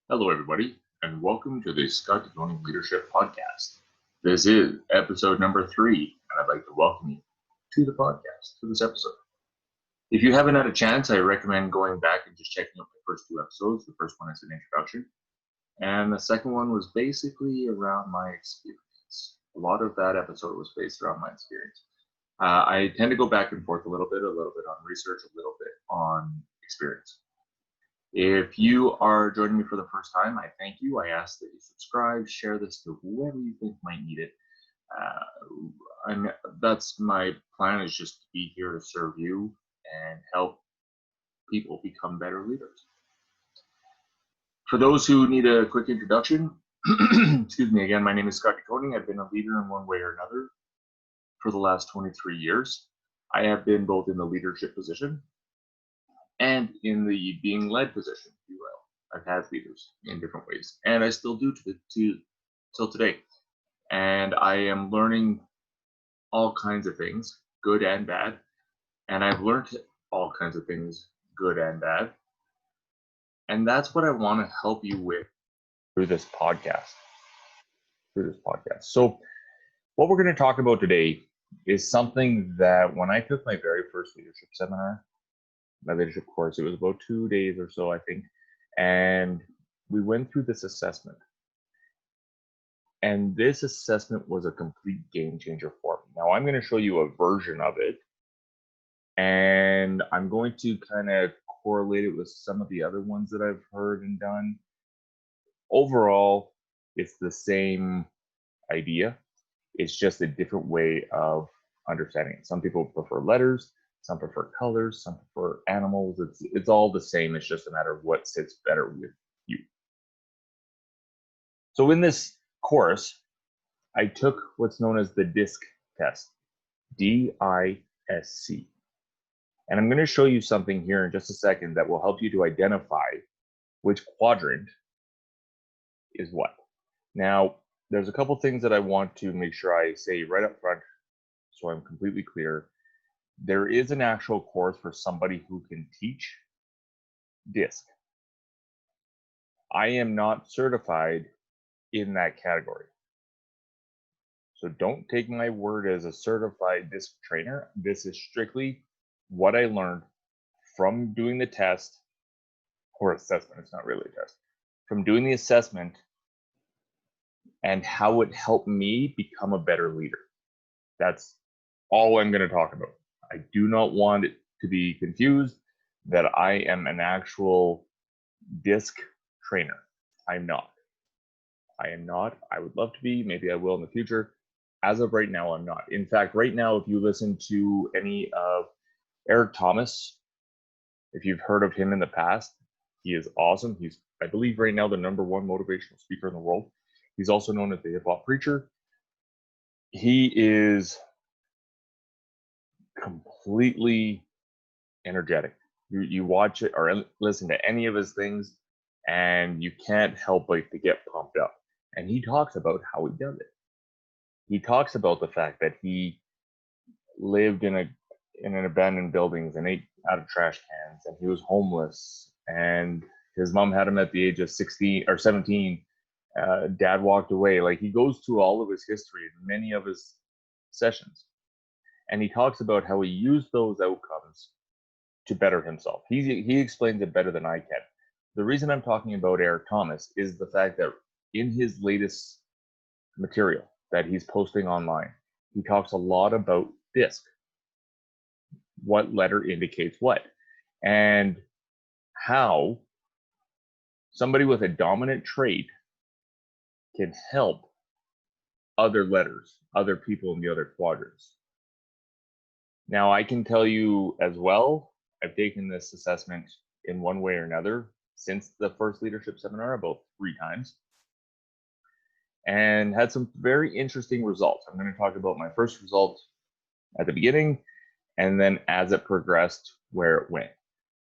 Hello, everybody, and welcome to the Koning Leadership Podcast. This is episode number 3, and I'd like to welcome you to the podcast, to this episode. If you haven't had a chance, I recommend going back and just checking out the first 2 episodes. The first one is an introduction, and the second one was basically around my experience. A lot of that episode was based around my experience. I tend to go back and forth a little bit on research, a little bit on experience. If you are joining me for the first time, I thank you. I ask that you subscribe, share this to whoever you think might need it. And that's my plan, is just to be here to serve you and help people become better leaders. For those who need a quick introduction, excuse me again, my name is Koning. I've been a leader in one way or another for the last 23 years. I have been both in the leadership position and in the being led position, if you will. I've had leaders in different ways, and I still do till today. And I am learning all kinds of things, good and bad. And I've learned all kinds of things, good and bad. And that's what I want to help you with through this podcast. So, what we're going to talk about today is something that when I took my very first leadership seminar, my leadership course, it was about 2 days or so, I think, and we went through this assessment. And this assessment was a complete game changer for me. Now I'm going to show you a version of it, and I'm going to kind of correlate it with some of the other ones that I've heard and done. Overall, it's the same idea. It's just a different way of understanding it. Some people prefer letters, some prefer colors, some prefer animals. It's all the same. It's just a matter of what sits better with you. So in this course, I took what's known as the DISC test, D-I-S-C. And I'm going to show you something here in just a second that will help you to identify which quadrant is what. Now, there's a couple things that I want to make sure I say right up front so I'm completely clear. There is an actual course for somebody who can teach DISC. I am not certified in that category. So don't take my word as a certified DISC trainer. This is strictly what I learned from doing the test or assessment. It's not really a test. From doing the assessment and how it helped me become a better leader. That's all I'm going to talk about. I do not want it to be confused that I am an actual DISC trainer. I'm not. I am not. I would love to be. Maybe I will in the future. As of right now, I'm not. In fact, right now, if you listen to any of Eric Thomas, if you've heard of him in the past, he is awesome. He's, I believe, right now the #1 motivational speaker in the world. He's also known as the hip hop preacher. He is completely energetic. You watch it or listen to any of his things, and you can't help but to get pumped up. And he talks about how he does it. He talks about the fact that he lived in an abandoned buildings and ate out of trash cans, and he was homeless, and his mom had him at the age of 16 or 17. Dad walked away. Like, he goes through all of his history in many of his sessions, and he talks about how he used those outcomes to better himself. He explains it better than I can. The reason I'm talking about Eric Thomas is the fact that in his latest material that he's posting online, he talks a lot about DISC. What letter indicates what, and how somebody with a dominant trait can help other letters, other people in the other quadrants. Now, I can tell you as well, I've taken this assessment in one way or another since the first leadership seminar about 3 times and had some very interesting results. I'm going to talk about my first result at the beginning and then as it progressed, where it went.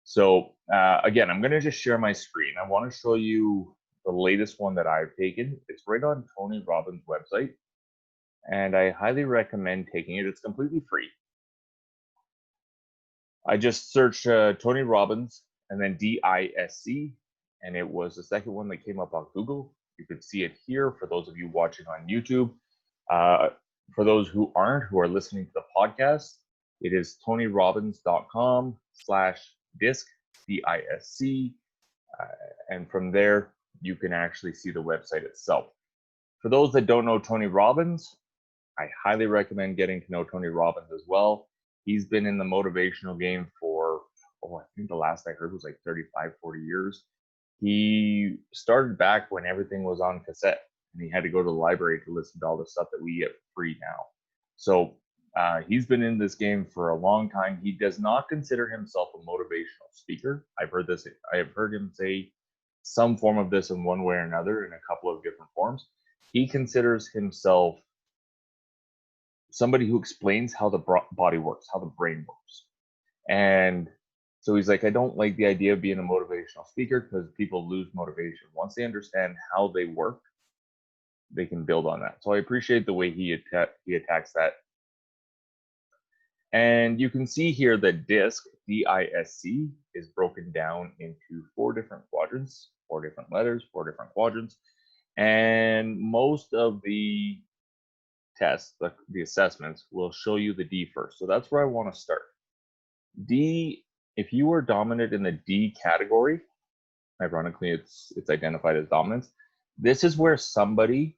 So again, I'm going to just share my screen. I want to show you the latest one that I've taken. It's right on Tony Robbins' website, and I highly recommend taking it. It's completely free. I just searched Tony Robbins and then DISC, and it was the second one that came up on Google. You could see it here for those of you watching on YouTube. For those who aren't, who are listening to the podcast, it is tonyrobbins.com/disc, DISC. And from there, you can actually see the website itself. For those that don't know Tony Robbins, I highly recommend getting to know Tony Robbins as well. He's been in the motivational game for, I think the last I heard was like 35, 40 years. He started back when everything was on cassette, and he had to go to the library to listen to all the stuff that we get free now. So he's been in this game for a long time. He does not consider himself a motivational speaker. I've heard him say some form of this in one way or another in a couple of different forms. He considers himself somebody who explains how the body works, how the brain works. And so he's like, I don't like the idea of being a motivational speaker because people lose motivation. Once they understand how they work, they can build on that. So I appreciate the way he attacks that. And you can see here that DISC, D-I-S-C, is broken down into 4 different quadrants, 4 different letters, 4 different quadrants. And most of the tests, the assessments, will show you the D first. So that's where I want to start. D, if you are dominant in the D category, ironically, it's identified as dominance. This is where somebody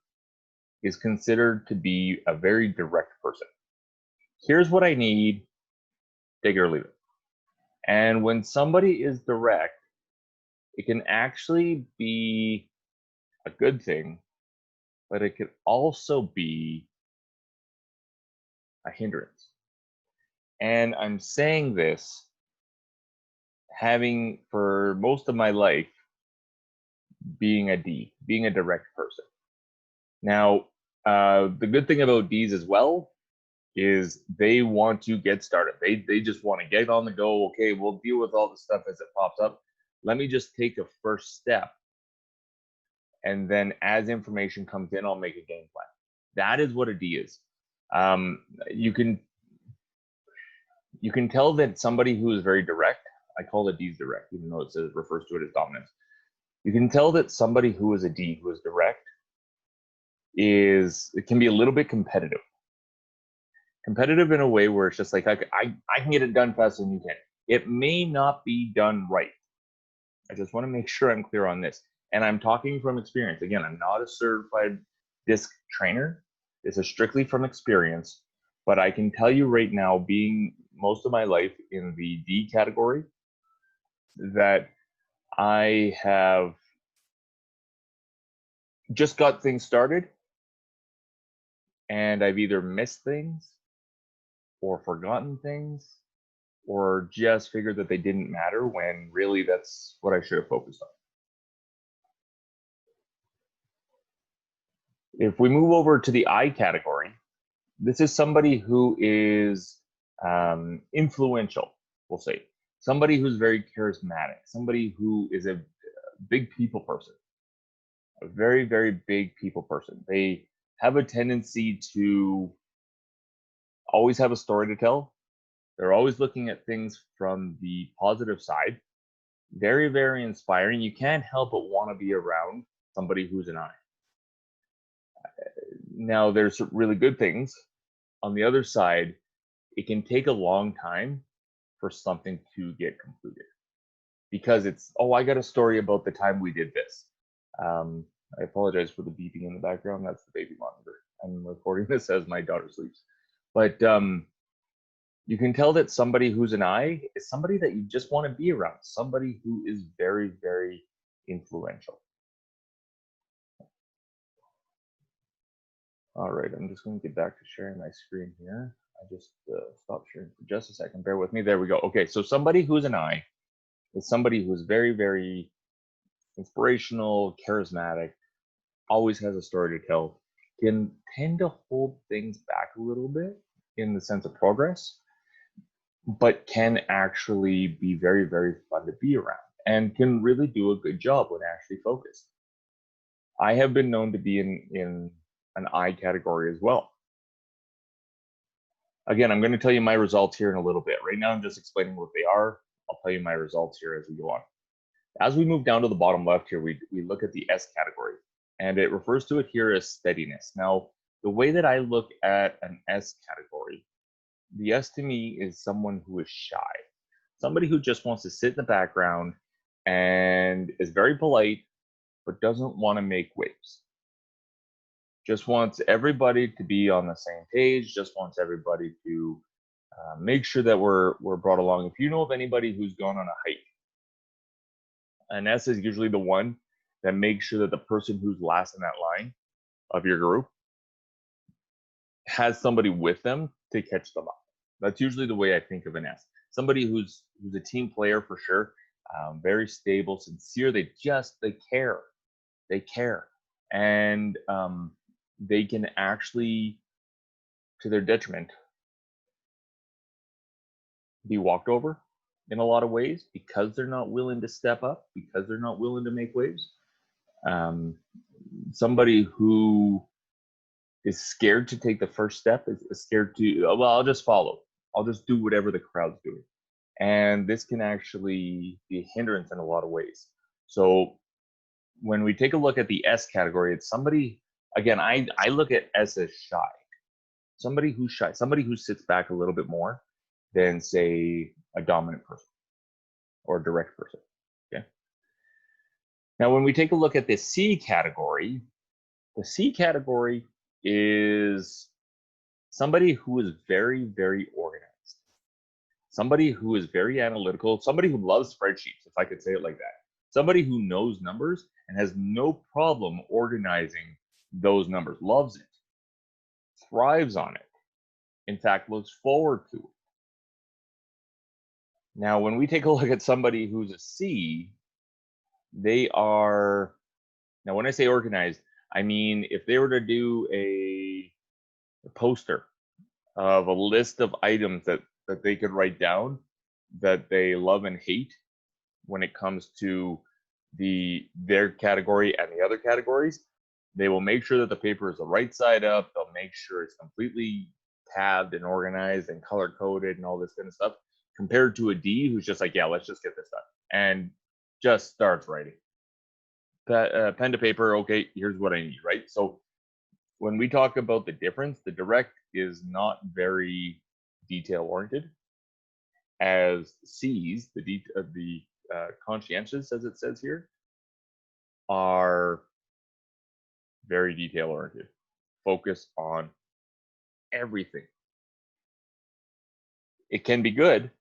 is considered to be a very direct person. Here's what I need, take it or leave it. And when somebody is direct, it can actually be a good thing, but it could also be a hindrance. And I'm saying this having, for most of my life, being a D, being a direct person. Now, the good thing about Ds as well is they want to get started. They just want to get on the go. Okay, we'll deal with all the stuff as it pops up. Let me just take a first step. And then as information comes in, I'll make a game plan. That is what a D is. You can tell that somebody who is very direct, I call the Ds direct, even though it refers to it as dominance. You can tell that somebody who is a D, who is direct, it can be a little bit competitive. Competitive in a way where it's just like, I can get it done faster than you can. It may not be done right. I just want to make sure I'm clear on this. And I'm talking from experience. Again, I'm not a certified DISC trainer. This is strictly from experience. But I can tell you right now, being most of my life in the D category, that I have just got things started and I've either missed things or forgotten things or just figured that they didn't matter when really that's what I should have focused on. If we move over to the I category, this is somebody who is influential, we'll say. Somebody who's very charismatic, somebody who is a big people person, a very, very big people person. They have a tendency to always have a story to tell. They're always looking at things from the positive side. Very, very inspiring. You can't help but want to be around somebody who's an I. Now, there's really good things. On the other side, it can take a long time for something to get completed because it's, I got a story about the time we did this. I apologize for the beeping in the background. That's the baby monitor. I'm recording this as my daughter sleeps. But you can tell that somebody who's an I is somebody that you just want to be around, somebody who is very, very influential. All right, I'm just going to get back to sharing my screen here. I just stopped sharing for just a second. Bear with me. There we go. Okay, so somebody who's an I is somebody who's very, very inspirational, charismatic, always has a story to tell, can tend to hold things back a little bit in the sense of progress, but can actually be very, very fun to be around and can really do a good job when actually focused. I have been known to be in an I category as well. Again, I'm going to tell you my results here in a little bit. Right now, I'm just explaining what they are. I'll tell you my results here as we go on. As we move down to the bottom left here, we look at the S category, and it refers to it here as steadiness. Now, the way that I look at an S category, the S to me is someone who is shy, somebody who just wants to sit in the background and is very polite, but doesn't want to make waves. Just wants everybody to be on the same page, just wants everybody to make sure that we're brought along. If you know of anybody who's gone on a hike, an S is usually the one that makes sure that the person who's last in that line of your group has somebody with them to catch them up. That's usually the way I think of an S. Somebody who's a team player for sure, very stable, sincere. They care, and they can actually, to their detriment, be walked over in a lot of ways because they're not willing to step up, because they're not willing to make waves. Somebody who is scared to take the first step, is scared to, well, I'll just follow. I'll just do whatever the crowd's doing. And this can actually be a hindrance in a lot of ways. So when we take a look at the S category, it's somebody, again, I look at S as shy. Somebody who's shy, somebody who sits back a little bit more than, say, a dominant person or a direct person. Okay. Now, when we take a look at the C category is somebody who is very, very organized, somebody who is very analytical, somebody who loves spreadsheets, if I could say it like that, somebody who knows numbers and has no problem organizing those numbers, loves it, thrives on it, in fact, looks forward to it. Now, when we take a look at somebody who's a C, they are, now when I say organized, I mean, if they were to do a poster of a list of items that they could write down that they love and hate when it comes to their category and the other categories, they will make sure that the paper is the right side up. They'll make sure it's completely tabbed and organized and color coded and all this kind of stuff, compared to a D who's just like, yeah, let's just get this done, and just starts writing. Pen to paper, okay, here's what I need, right? So when we talk about the difference, the direct is not very detail oriented, as C's, the conscientious, as it says here, are very detail oriented, focus on everything. It can be good,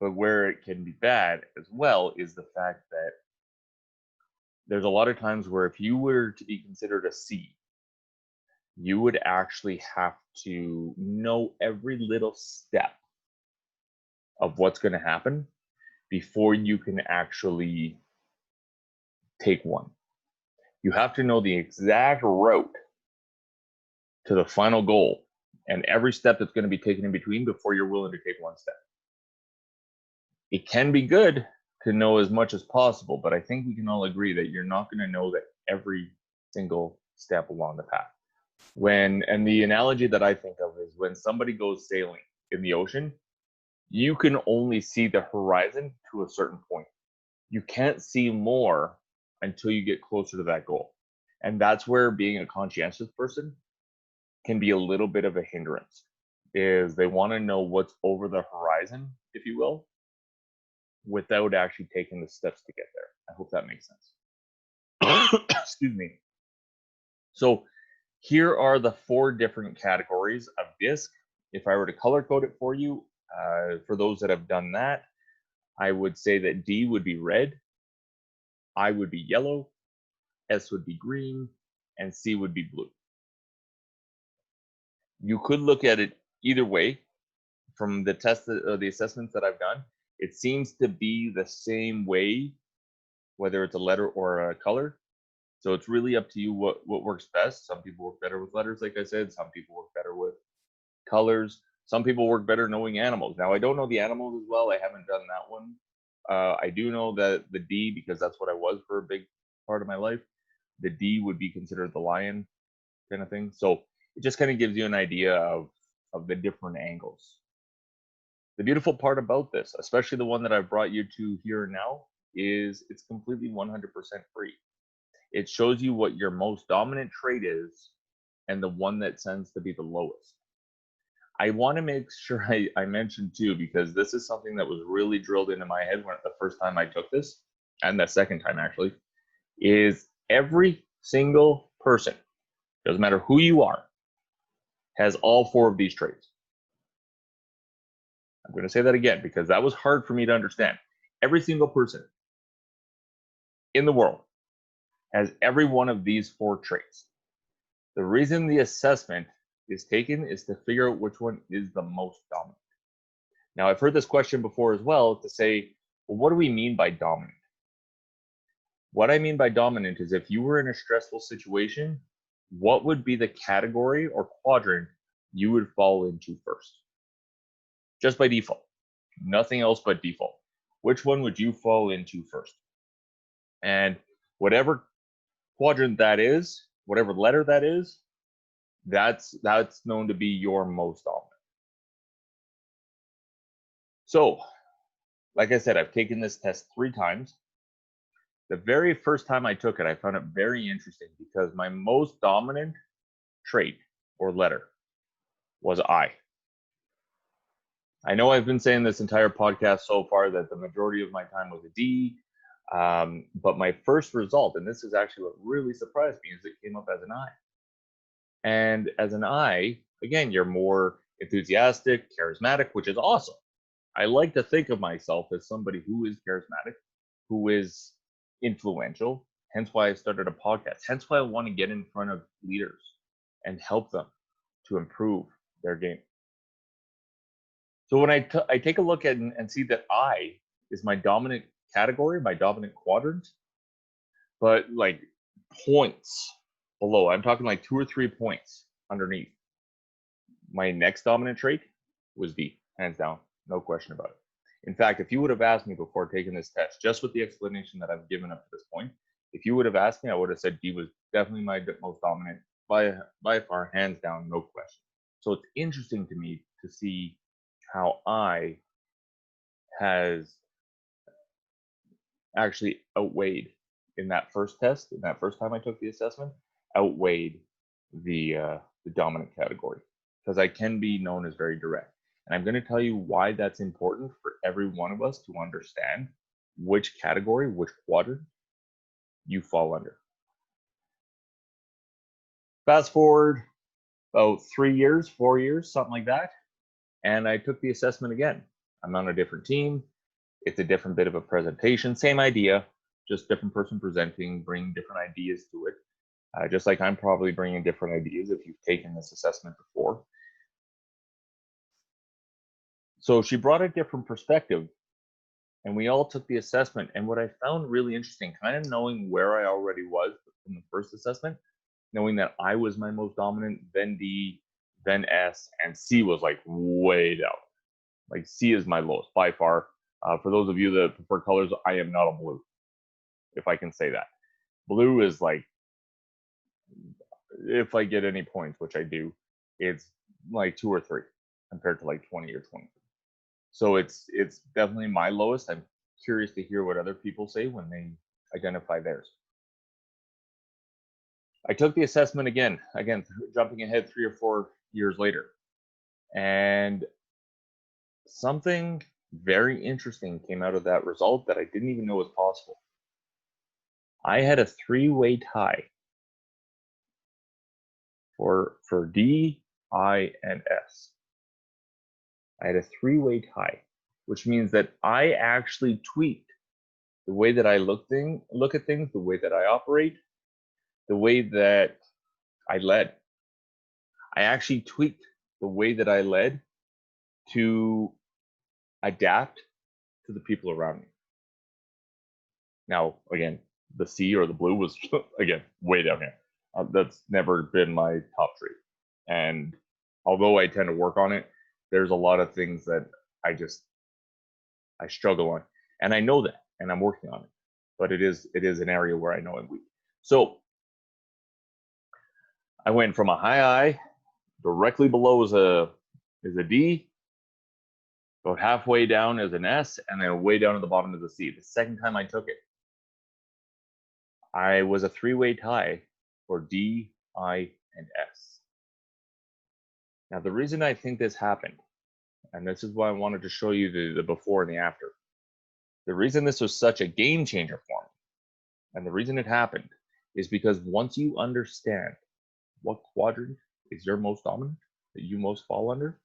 but where it can be bad as well is the fact that there's a lot of times where if you were to be considered a C, you would actually have to know every little step of what's going to happen before you can actually take one. You have to know the exact route to the final goal and every step that's going to be taken in between before you're willing to take one step. It can be good to know as much as possible, but I think we can all agree that you're not going to know that every single step along the path. And the analogy that I think of is when somebody goes sailing in the ocean, you can only see the horizon to a certain point. You can't see more until you get closer to that goal. And that's where being a conscientious person can be a little bit of a hindrance, is they want to know what's over the horizon, if you will, without actually taking the steps to get there. I hope that makes sense. Excuse me. So here are the 4 different categories of disc. If I were to color code it for you, for those that have done that, I would say that D would be red, I would be yellow, S would be green, and C would be blue. You could look at it either way. From the the assessments that I've done, it seems to be the same way, whether it's a letter or a color. So it's really up to you what works best. Some people work better with letters, like I said. Some people work better with colors. Some people work better knowing animals. Now, I don't know the animals as well. I haven't done that one. I do know that the D, because that's what I was for a big part of my life, the D would be considered the lion kind of thing. So it just kind of gives you an idea of the different angles. The beautiful part about this, especially the one that I've brought you to here now, is it's completely 100% free. It shows you what your most dominant trait is and the one that tends to be the lowest. I want to make sure I mention too, because this is something that was really drilled into my head when the first time I took this, and the second time actually, is every single person, doesn't matter who you are, has all 4 of these traits. I'm going to say that again because that was hard for me to understand. Every single person in the world has every one of these 4 traits. The reason the assessment is taken is to figure out which one is the most dominant. Now, I've heard this question before as well, to say, well, what do we mean by dominant? What I mean by dominant is if you were in a stressful situation, what would be the category or quadrant you would fall into first? Just by default, nothing else but default. Which one would you fall into first? And whatever quadrant that is, whatever letter that is, that's known to be your most dominant. So, like I said, I've taken this test 3 times. The very first time I took it, I found it very interesting because my most dominant trait or letter was I. I know I've been saying this entire podcast so far that the majority of my time was a D, but my first result, and this is actually what really surprised me, is it came up as an I. And as an I, again, you're more enthusiastic, charismatic, which is awesome. I like to think of myself as somebody who is charismatic, who is influential, hence why I started a podcast, hence why I want to get in front of leaders and help them to improve their game. So when I take a look at and see that I is my dominant category, my dominant quadrant, but like points below, I'm talking like 2 or 3 points underneath. My next dominant trait was D, hands down, no question about it. In fact, if you would have asked me before taking this test, just with the explanation that I've given up to this point, if you would have asked me, I would have said D was definitely my most dominant by far, hands down, no question. So it's interesting to me to see how I has actually outweighed in that first test, in that first time I took the assessment, outweighed the dominant category, because I can be known as very direct. And I'm going to tell you why that's important for every one of us to understand which category, which quadrant you fall under. Fast forward about 3 years, 4 years, something like that, and I took the assessment again. I'm on a different team. It's a different bit of a presentation, same idea, just different person presenting, bringing different ideas to it. Just like I'm probably bringing different ideas if you've taken this assessment before. So she brought a different perspective, and we all took the assessment. And what I found really interesting, kind of knowing where I already was from the first assessment, knowing that I was my most dominant, then D, then S, and C was like way down. Like C is my lowest by far. For those of you that prefer colors, I am not a blue, if I can say that. Blue is like, if I get any points, which I do, it's like 2 or 3 compared to like 20 or 23. So it's definitely my lowest. I'm curious to hear what other people say when they identify theirs. I took the assessment again, jumping ahead 3 or 4 years later. And something very interesting came out of that result that I didn't even know was possible. I had a 3-way tie for D, I, and S. I had a 3-way tie, which means that I actually tweaked the way that I look at things, the way that I operate, the way that I led. I actually tweaked the way that I led to adapt to the people around me. Now, again, the C or the blue was, again, way down here. That's never been my top trait. And although I tend to work on it, there's a lot of things that I struggle on. And I know that, and I'm working on it. But it is an area where I know I'm weak. So I went from a high I, directly below is a D, About halfway down is an S, and then way down at the bottom is a C. The second time I took it, I was a three-way tie for D, I, and S. Now, the reason I think this happened, and this is why I wanted to show you the before and the after. The reason this was such a game changer for me, and the reason it happened, is because once you understand what quadrant is your most dominant, that you most fall under,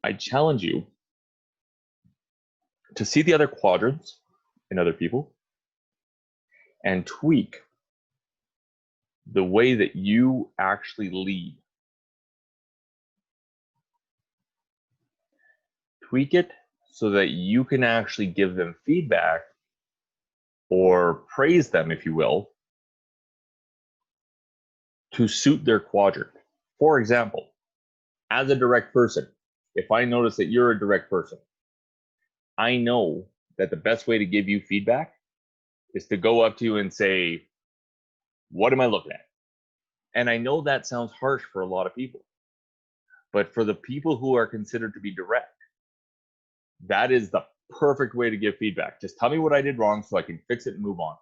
I challenge you to see the other quadrants in other people and tweak the way that you actually lead. Tweak it so that you can actually give them feedback or praise them, if you will, to suit their quadrant. For example, as a direct person, if I notice that you're a direct person, I know that the best way to give you feedback is to go up to you and say, what am I looking at? And I know that sounds harsh for a lot of people, but for the people who are considered to be direct, that is the perfect way to give feedback. Just tell me what I did wrong so I can fix it and move on.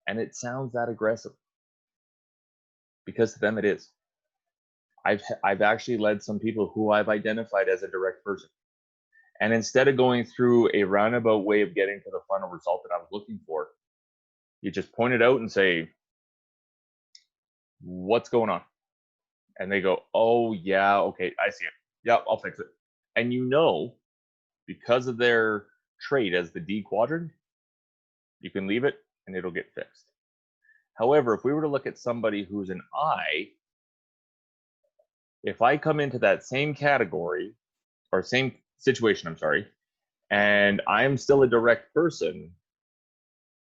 And it sounds that aggressive, because to them it is. I've actually led some people who I've identified as a direct person. And instead of going through a roundabout way of getting to the final result that I was looking for, you just point it out and say, what's going on? And they go, oh yeah, okay, I see it. Yeah, I'll fix it. And you know, because of their trait as the D quadrant, you can leave it and it'll get fixed. However, if we were to look at somebody who's an I, if I come into that same category or same situation, I'm sorry, and I'm still a direct person,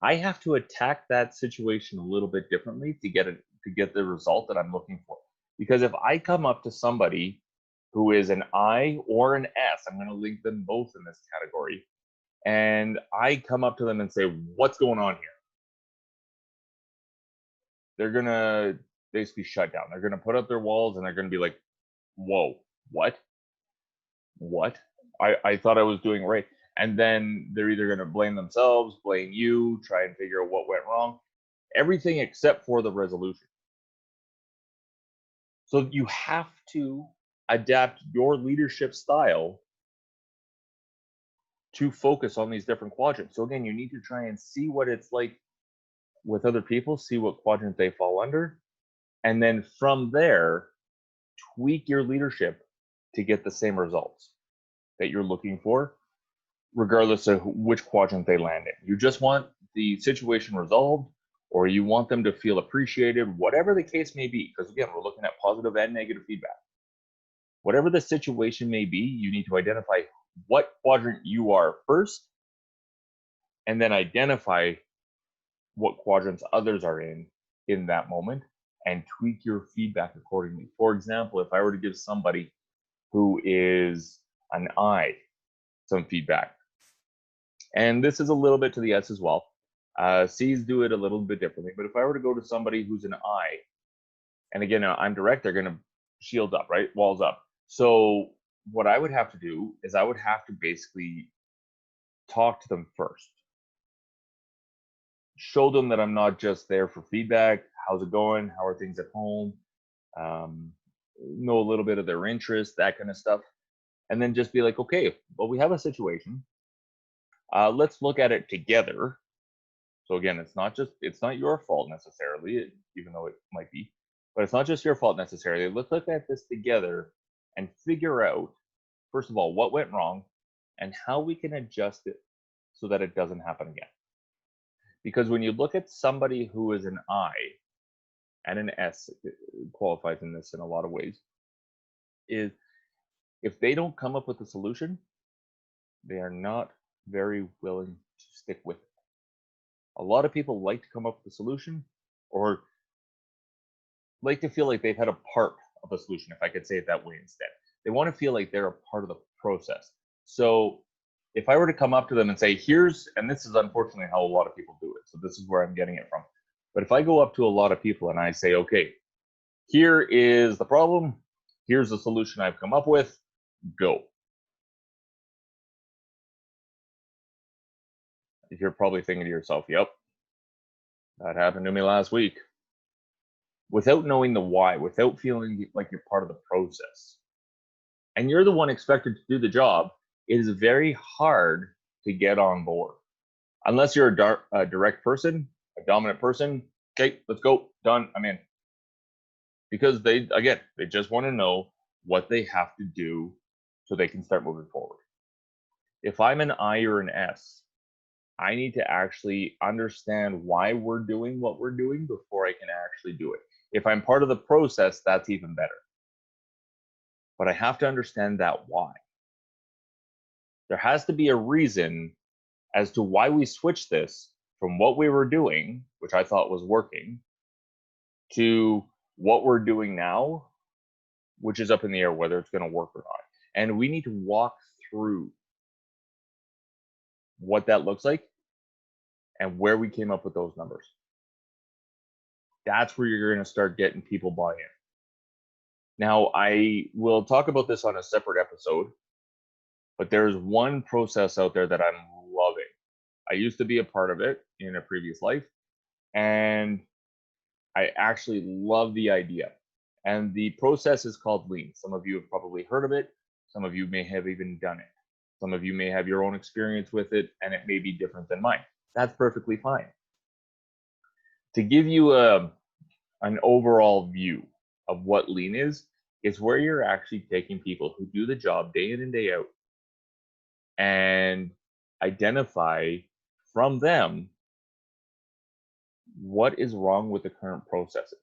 I have to attack that situation a little bit differently to get the result that I'm looking for. Because if I come up to somebody who is an I or an S, I'm going to link them both in this category, and I come up to them and say, what's going on here? They're going to basically shut down. They're going to put up their walls and they're going to be like, whoa, what? I thought I was doing right. And then they're either going to blame themselves, blame you, try and figure out what went wrong, everything except for the resolution. So you have to adapt your leadership style to focus on these different quadrants. So again, you need to try and see what it's like with other people, see what quadrant they fall under, and then from there, tweak your leadership to get the same results that you're looking for, regardless of which quadrant they land in. You just want the situation resolved, or you want them to feel appreciated, whatever the case may be, because again, we're looking at positive and negative feedback. Whatever the situation may be, you need to identify what quadrant you are first, and then identify what quadrants others are in that moment, and tweak your feedback accordingly. For example, if I were to give somebody who is an I some feedback, and this is a little bit to the S as well. C's do it a little bit differently, but if I were to go to somebody who's an I, and again, I'm direct, they're going to shield up, right? Walls up. So what I would have to do is I would have to basically talk to them first. Show them that I'm not just there for feedback. How's it going? How are things at home? Know a little bit of their interest, that kind of stuff. And then just be like, okay, well, we have a situation. Let's look at it together. So again, it's not your fault necessarily, even though it might be, but it's not just your fault necessarily. Let's look at this together and figure out, first of all, what went wrong and how we can adjust it so that it doesn't happen again. Because when you look at somebody who is an I, and an S qualifies in this in a lot of ways, is if they don't come up with a solution, they are not very willing to stick with it. A lot of people like to come up with a solution, or like to feel like they've had a part of a solution, if I could say it that way instead. They want to feel like they're a part of the process. So if I were to come up to them and say, and this is unfortunately how a lot of people do it, so this is where I'm getting it from. But if I go up to a lot of people and I say, okay, here is the problem, Here's the solution I've come up with. Go. You're probably thinking to yourself, yep, that happened to me last week. Without knowing the why, without feeling like you're part of the process, and you're the one expected to do the job, it is very hard to get on board. Unless you're a direct person, a dominant person, okay, let's go, done, I'm in. Because they just want to know what they have to do so they can start moving forward. If I'm an I or an S, I need to actually understand why we're doing what we're doing before I can actually do it. If I'm part of the process, that's even better. But I have to understand that why. There has to be a reason as to why we switched this from what we were doing, which I thought was working, to what we're doing now, which is up in the air whether it's going to work or not. And we need to walk through what that looks like and where we came up with those numbers. That's where you're going to start getting people buy-in. Now, I will talk about this on a separate episode, but there's one process out there that I'm loving. I used to be a part of it in a previous life, and I actually love the idea. And the process is called Lean. Some of you have probably heard of it. Some of you may have even done it. Some of you may have your own experience with it, and it may be different than mine. That's perfectly fine. To give you an overall view of what Lean is, it's where you're actually taking people who do the job day in and day out and identify from them what is wrong with the current processes.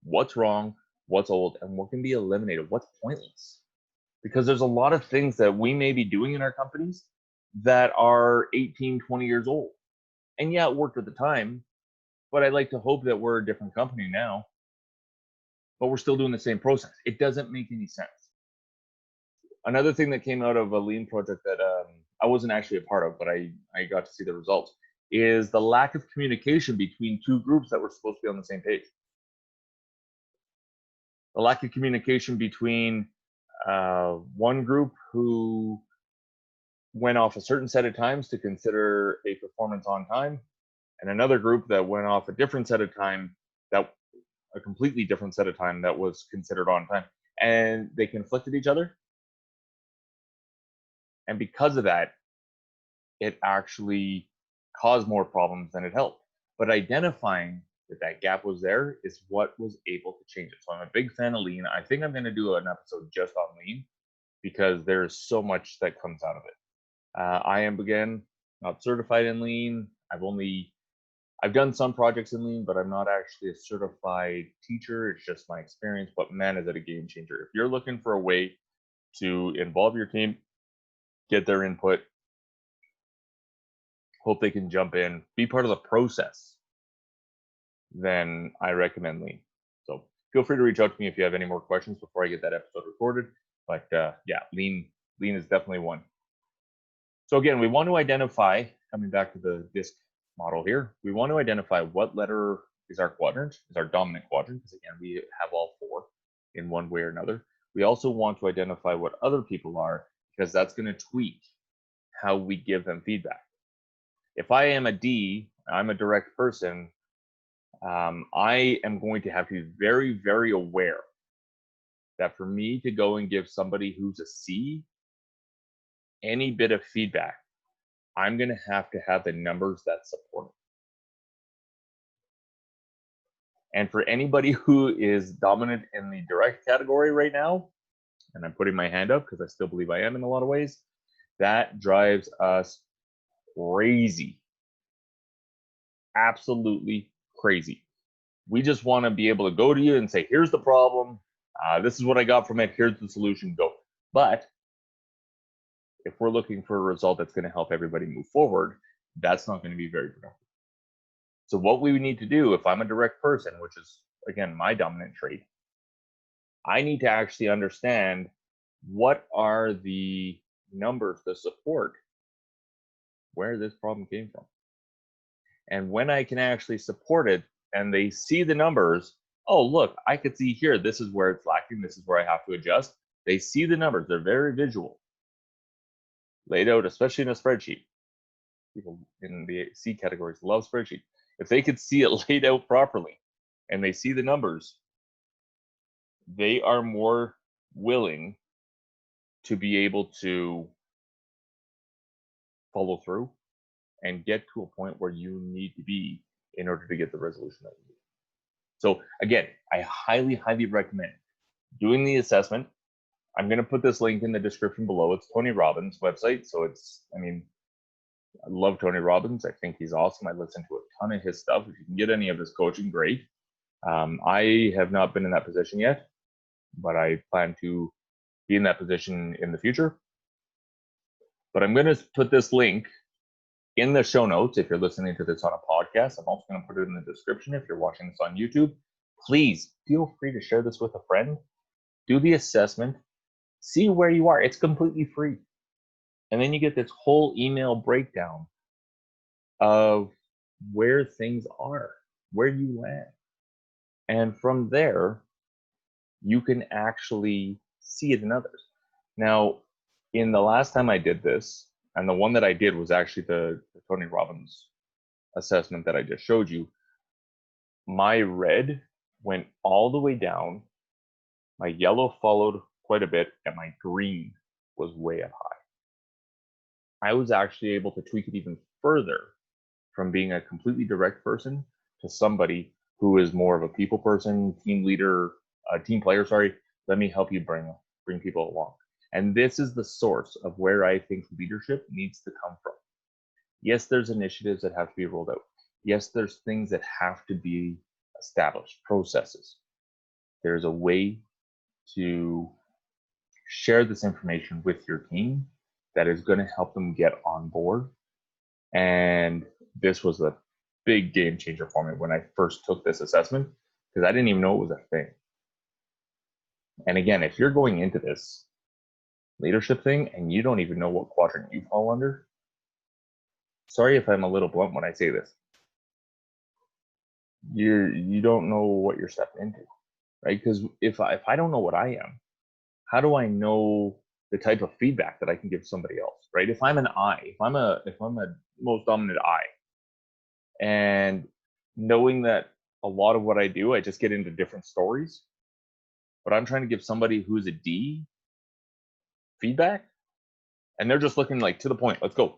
What's wrong, what's old, and what can be eliminated, what's pointless. Because there's a lot of things that we may be doing in our companies that are 18, 20 years old. And yeah, it worked at the time, but I'd like to hope that we're a different company now, but we're still doing the same process. It doesn't make any sense. Another thing that came out of a Lean project that I wasn't actually a part of, but I got to see the results, is the lack of communication between two groups that were supposed to be on the same page. The lack of communication between one group who went off a certain set of times to consider a performance on time, and another group that went off a different set of time, that a completely different set of time that was considered on time, and they conflicted each other. And because of that, it actually caused more problems than it helped. But identifying that gap was there is what was able to change it. So I'm a big fan of Lean. I think I'm going to do an episode just on Lean because there's so much that comes out of it. I am, again, not certified in Lean. I've done some projects in Lean, but I'm not actually a certified teacher. It's just my experience. But man, is it a game changer. If you're looking for a way to involve your team, get their input, hope they can jump in, be part of the process, then I recommend Lean. So feel free to reach out to me if you have any more questions before I get that episode recorded. But yeah, Lean is definitely one. So again, we want to identify, coming back to the DISC model here, we want to identify what letter is our quadrant, is our dominant quadrant, because again, we have all four in one way or another. We also want to identify what other people are, because that's going to tweak how we give them feedback. If I am a D, I'm a direct person, I am going to have to be very, very aware that for me to go and give somebody who's a C any bit of feedback, I'm going to have the numbers that support it. And for anybody who is dominant in the direct category right now, and I'm putting my hand up because I still believe I am in a lot of ways, that drives us crazy. Absolutely crazy. We just want to be able to go to you and say, here's the problem. This is what I got from it. Here's the solution. Go. But if we're looking for a result that's going to help everybody move forward, that's not going to be very productive. So what we need to do, if I'm a direct person, which is, again, my dominant trait, I need to actually understand what are the numbers that support where this problem came from. And when I can actually support it and they see the numbers, oh, look, I could see here, this is where it's lacking, this is where I have to adjust. They see the numbers, they're very visual, laid out, especially in a spreadsheet. People in the C categories love spreadsheet. If they could see it laid out properly and they see the numbers, they are more willing to be able to follow through and get to a point where you need to be in order to get the resolution that you need. So again, I highly, highly recommend doing the assessment. I'm going to put this link in the description below. It's Tony Robbins' website. So it's, I mean, I love Tony Robbins. I think he's awesome. I listen to a ton of his stuff. If you can get any of his coaching, great. I have not been in that position yet, but I plan to be in that position in the future. But I'm going to put this link in the show notes if you're listening to this on a podcast. I'm also going to put it in the description if you're watching this on YouTube. Please feel free to share this with a friend. Do the assessment. See where you are. It's completely free. And then you get this whole email breakdown of where things are, where you land. And from there, you can actually see it in others. Now, in the last time I did this, and the one that I did was actually the Tony Robbins assessment that I just showed you, my red went all the way down, my yellow followed quite a bit, and my green was way up high. I was actually able to tweak it even further from being a completely direct person to somebody who is more of a people person, team leader, team player, sorry. Let me help you bring people along. And this is the source of where I think leadership needs to come from. Yes, there's initiatives that have to be rolled out. Yes, there's things that have to be established, processes. There's a way to share this information with your team that is going to help them get on board. And this was a big game changer for me when I first took this assessment, because I didn't even know it was a thing. And again, if you're going into this leadership thing and you don't even know what quadrant you fall under, sorry if I'm a little blunt when I say this, you don't know what you're stepping into, right? Because if I don't know what I am, how do I know the type of feedback that I can give somebody else, right? If I'm an I, if I'm a most dominant I, and knowing that a lot of what I do, I just get into different stories, but I'm trying to give somebody who's a D feedback, and they're just looking like to the point. Let's go.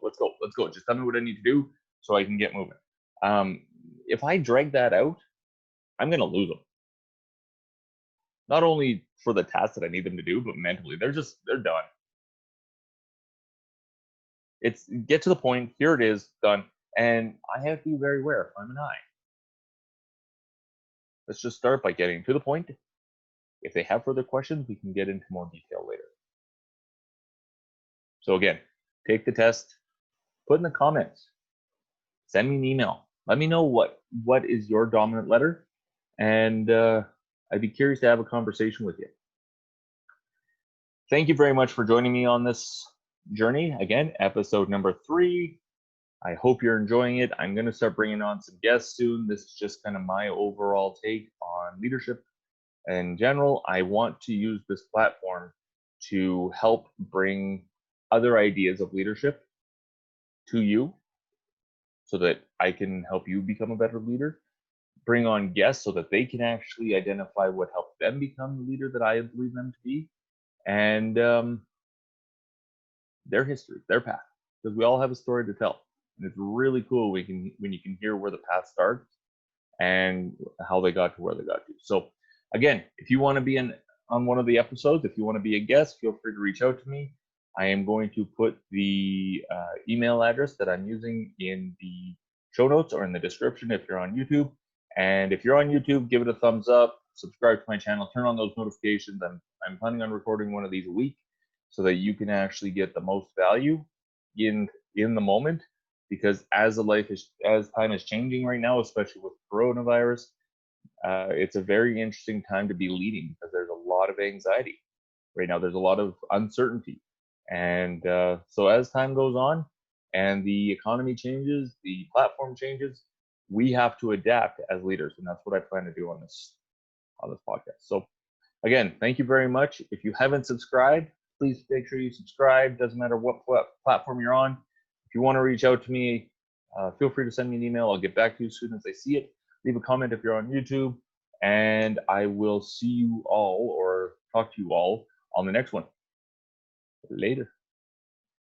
Just tell me what I need to do so I can get moving. If I drag that out, I'm going to lose them. Not only for the tasks that I need them to do, but mentally, they're done. It's get to the point. Here it is, done. And I have to be very aware if I'm an I. Let's just start by getting to the point. If they have further questions, we can get into more detail later. So again, take the test, put in the comments, send me an email. Let me know what is your dominant letter, and I'd be curious to have a conversation with you. Thank you very much for joining me on this journey. Again, episode number 3. I hope you're enjoying it. I'm going to start bringing on some guests soon. This is just kind of my overall take on leadership in general. I want to use this platform to help bring other ideas of leadership to you so that I can help you become a better leader. Bring on guests so that they can actually identify what helped them become the leader that I believe them to be, and their history, their path, because we all have a story to tell. And it's really cool when you can hear where the path starts and how they got to where they got to. So again, if you want to be on one of the episodes, if you want to be a guest, feel free to reach out to me. I am going to put the email address that I'm using in the show notes or in the description if you're on YouTube. And if you're on YouTube, give it a thumbs up, subscribe to my channel, turn on those notifications. I'm planning on recording one of these a week so that you can actually get the most value in the moment. Because as time is changing right now, especially with coronavirus, it's a very interesting time to be leading because there's a lot of anxiety right now. There's a lot of uncertainty, and so as time goes on and the economy changes, the platform changes, we have to adapt as leaders, and that's what I plan to do on this on this podcast. So again, thank you very much. If you haven't subscribed, please make sure you subscribe. Doesn't matter what platform you're on. If you want to reach out to me, feel free to send me an email. I'll get back to you as soon as I see it. Leave a comment if you're on YouTube, and I will see you all or talk to you all on the next one. Later.